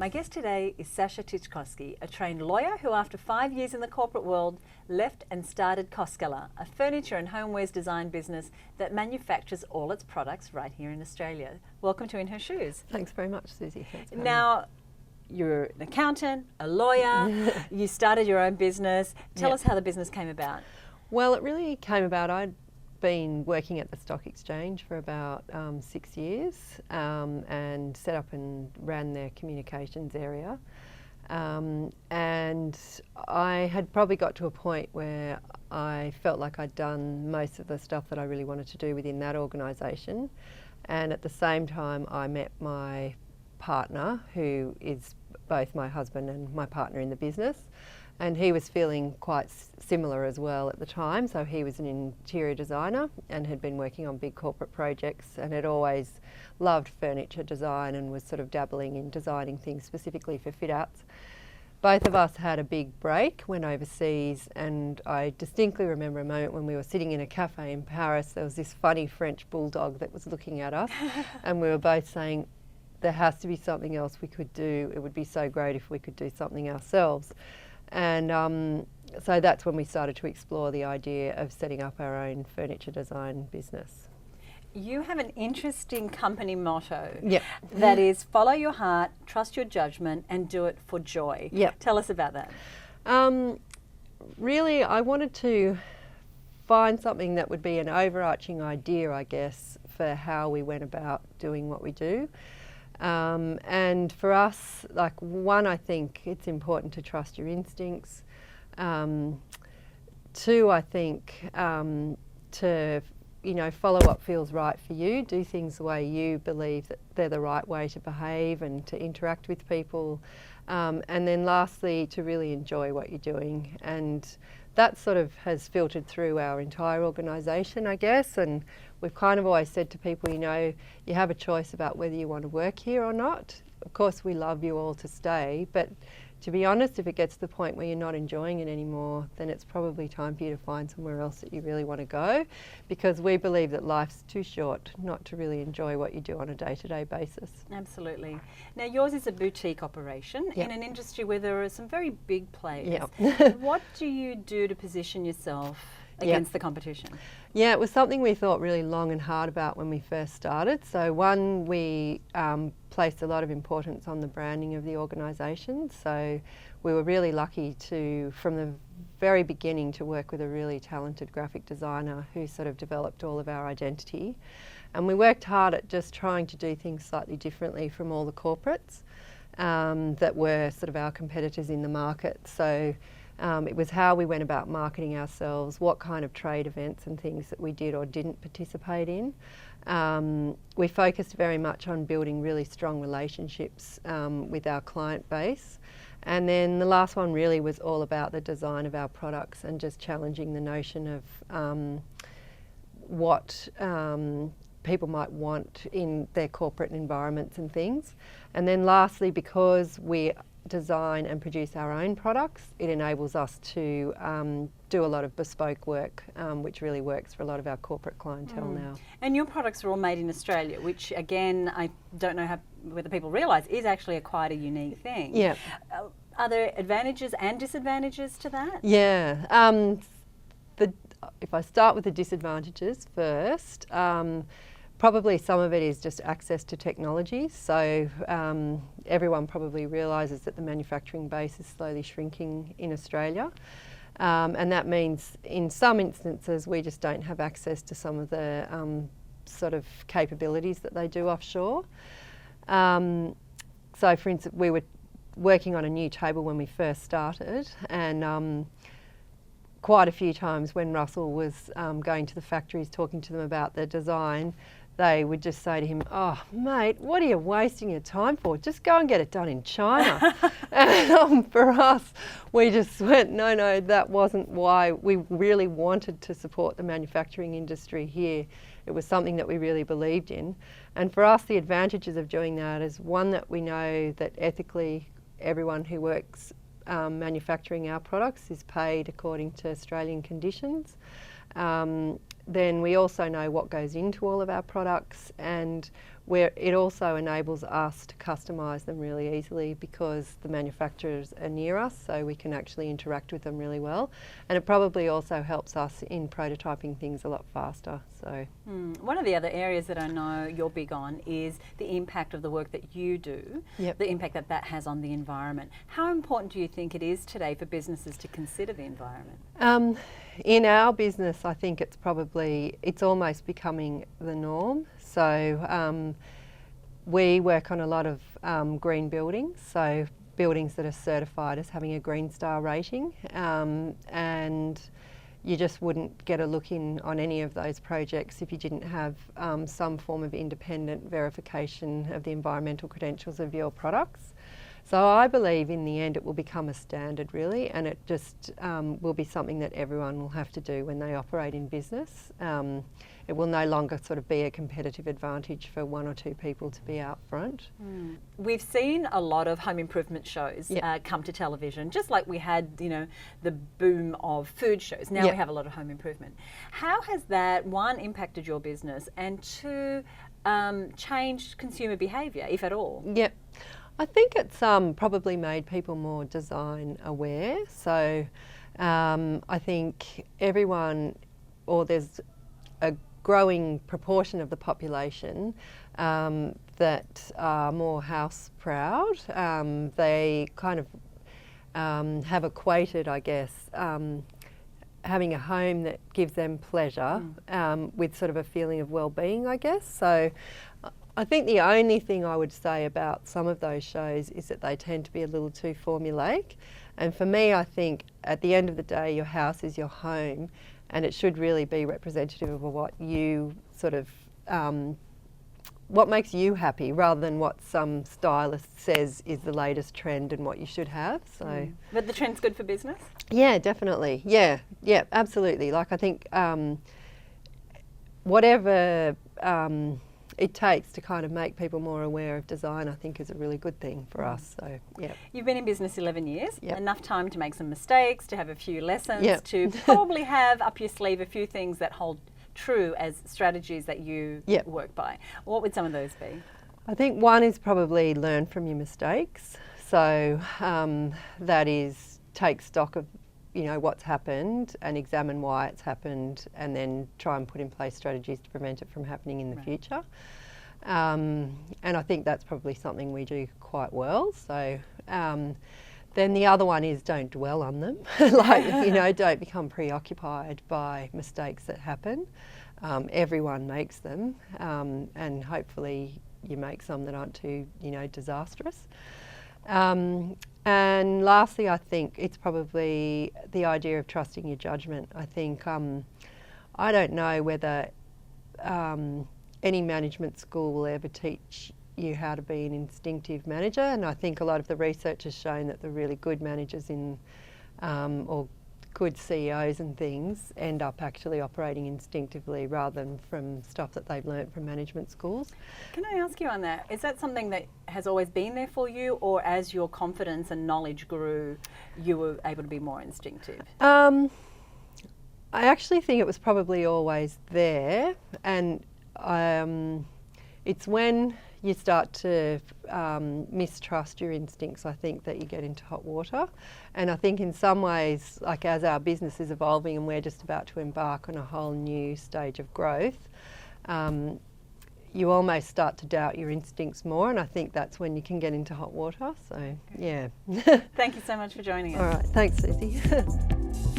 My guest today is Sasha Titchkosky, a trained lawyer who after 5 years in the corporate world left and started Koskela, a furniture and homewares design business that manufactures all its products right here in Australia. Welcome to In Her Shoes. Thanks very much, Suzi. Now, you're an accountant, a lawyer, you started your own business. Tell us how the business came about. Well, it really came about, I'd been working at the stock exchange for about 6 years and set up and ran their communications area. And I had probably got to a point where I felt like I'd done most of the stuff that I really wanted to do within that organisation. And at the same time, I met my partner, who is both my husband and my partner in the business. And he was feeling quite similar as well at the time. So he was an interior designer and had been working on big corporate projects and had always loved furniture design and was sort of dabbling in designing things specifically for fit-outs. Both of us had a big break, went overseas, and I distinctly remember a moment when we were sitting in a cafe in Paris. There was this funny French bulldog that was looking at us and we were both saying, there has to be something else we could do. It would be so great if we could do something ourselves. And so that's when we started to explore the idea of setting up our own furniture design business. You have an interesting company motto Yep. that is follow your heart, trust your judgment and do it for joy. Yep. Tell us about that. Really, I wanted to find something that would be an overarching idea, I guess, for how we went about doing what we do. And for us, like, one, I think it's important to trust your instincts. Two, I think to, follow what feels right for you, do things the way you believe that they're the right way to behave and to interact with people. And then lastly, to really enjoy what you're doing. And that sort of has filtered through our entire organisation, I guess, and we've kind of always said to people, you have a choice about whether you want to work here or not. Of course, we love you all to stay, but to be honest, if it gets to the point where you're not enjoying it anymore, then it's probably time for you to find somewhere else that you really want to go, because we believe that life's too short not to really enjoy what you do on a day-to-day basis. Absolutely. Now, yours is a boutique operation Yep. in an industry where there are some very big players. Yep. What do you do to position yourself against the competition? Yeah, it was something we thought really long and hard about when we first started. So one, we placed a lot of importance on the branding of the organisation. So we were really lucky to, from the very beginning, to work with a really talented graphic designer who sort of developed all of our identity. And we worked hard at just trying to do things slightly differently from all the corporates that were sort of our competitors in the market. So it was how we went about marketing ourselves, what kind of trade events and things that we did or didn't participate in. We focused very much on building really strong relationships with our client base. And then the last one really was all about the design of our products and just challenging the notion of what people might want in their corporate environments and things. And then lastly, because we design and produce our own products, it enables us to do a lot of bespoke work, which really works for a lot of our corporate clientele now. And your products are all made in Australia, which again, I don't know whether people realise is actually quite a unique thing. Yeah. Are there advantages and disadvantages to that? Yeah. If I start with the disadvantages first, probably some of it is just access to technology. So everyone probably realises that the manufacturing base is slowly shrinking in Australia. And that means in some instances we just don't have access to some of the sort of capabilities that they do offshore. So for instance, we were working on a new table when we first started, and quite a few times when Russell was going to the factories talking to them about the design, they would just say to him, "Oh, mate, what are you wasting your time for? Just go and get it done in China." And for us, we just went, no, that wasn't why. We really wanted to support the manufacturing industry here. It was something that we really believed in. And for us, the advantages of doing that is, one, that we know that ethically everyone who works manufacturing our products is paid according to Australian conditions. Then we also know what goes into all of our products, and where it also enables us to customise them really easily because the manufacturers are near us, so we can actually interact with them really well. And it probably also helps us in prototyping things a lot faster. So one of the other areas that I know you're big on is the impact of the work that you do, the impact that that has on the environment. How important do you think it is today for businesses to consider the environment? In our business, I think it's almost becoming the norm. So we work on a lot of green buildings, so buildings that are certified as having a Green Star rating, and you just wouldn't get a look in on any of those projects if you didn't have some form of independent verification of the environmental credentials of your products. So I believe in the end it will become a standard really, and it just will be something that everyone will have to do when they operate in business. It will no longer sort of be a competitive advantage for one or two people to be out front. We've seen a lot of home improvement shows come to television, just like we had, you know, the boom of food shows. Now we have a lot of home improvement. How has that, one, impacted your business, and two, changed consumer behaviour, if at all? Yep. I think it's probably made people more design aware. So I think there's a growing proportion of the population that are more house proud. They kind of have equated, I guess, having a home that gives them pleasure with sort of a feeling of well-being, I guess. So I think the only thing I would say about some of those shows is that they tend to be a little too formulaic. And for me, I think at the end of the day, your house is your home, and it should really be representative of what you sort of, what makes you happy, rather than what some stylist says is the latest trend and what you should have. So, But the trend's good for business? Yeah, definitely. Yeah, absolutely. Like I think whatever it takes to kind of make people more aware of design, I think is a really good thing for us. So, yeah. You've been in business 11 years, enough time to make some mistakes, to have a few lessons, to probably have up your sleeve a few things that hold true as strategies that you work by. What would some of those be? I think one is probably learn from your mistakes. So that is take stock of what's happened and examine why it's happened, and then try and put in place strategies to prevent it from happening in the future. And I think that's probably something we do quite well. So then the other one is don't dwell on them. Don't become preoccupied by mistakes that happen. Everyone makes them, and hopefully you make some that aren't too, disastrous. And lastly, I think it's probably the idea of trusting your judgement. I think, I don't know whether any management school will ever teach you how to be an instinctive manager, and I think a lot of the research has shown that the really good managers or good CEOs and things end up actually operating instinctively rather than from stuff that they've learnt from management schools. Can I ask you on that, is that something that has always been there for you, or as your confidence and knowledge grew, you were able to be more instinctive? I actually think it was probably always there, and it's when you start to mistrust your instincts, I think, that you get into hot water. And I think in some ways, like as our business is evolving and we're just about to embark on a whole new stage of growth, you almost start to doubt your instincts more, and I think that's when you can get into hot water. So, yeah. Thank you so much for joining us. All right, thanks, Suzi.